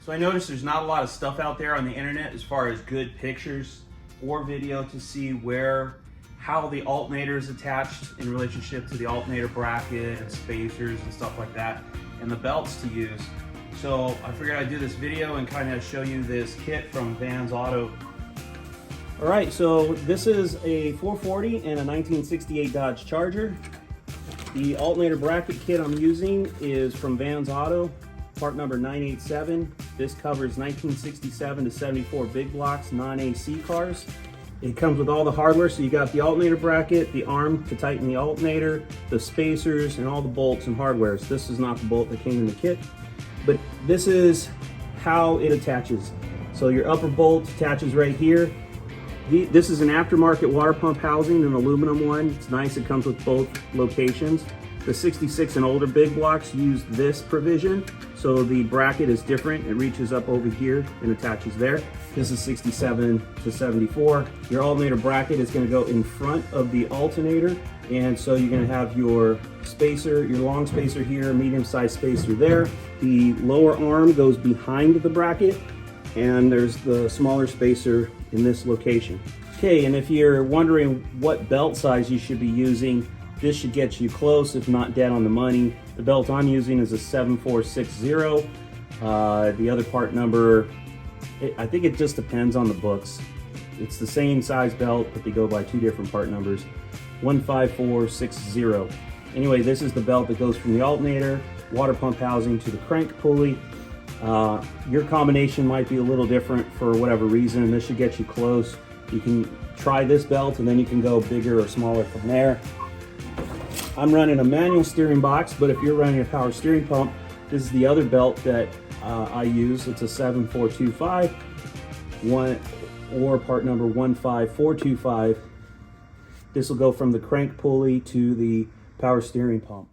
So I noticed there's not a lot of stuff out there on the internet as far as good pictures or video to see how the alternator is attached in relationship to the alternator bracket and spacers and stuff like that, and the belts to use. So I figured I'd do this video and kind of show you this kit from Vans Auto. All right, so this is a 440 and a 1968 Dodge Charger. The alternator bracket kit I'm using is from Vans Auto, part number 987. This covers 1967 to 74 big blocks, non-AC cars. It comes with all the hardware, so you got the alternator bracket, the arm to tighten the alternator, the spacers, and all the bolts and hardware. So this is not the bolt that came in the kit, but this is how it attaches. So your upper bolt attaches right here. This is an aftermarket water pump housing, an aluminum one. It's nice, it comes with both locations. The 66 and older big blocks use this provision, so the bracket is different. It reaches up over here and attaches there. This is 67 to 74. Your alternator bracket is going to go in front of the alternator, and so you're going to have your spacer, your long spacer here, medium-sized spacer there. The lower arm goes behind the bracket, and there's the smaller spacer in this location. Okay, and if you're wondering what belt size you should be using, this should get you close, if not dead on the money. The belt I'm using is a 7460. The other part number, I think it just depends on the books. It's the same size belt, but they go by two different part numbers. 15460. Anyway, this is the belt that goes from the alternator, water pump housing, to the crank pulley. Your combination might be a little different for whatever reason. This should get you close. You can try this belt and then you can go bigger or smaller from there. I'm running a manual steering box, but if you're running a power steering pump, this is the other belt that I use. It's a 7425 or part number 15425. This will go from the crank pulley to the power steering pump.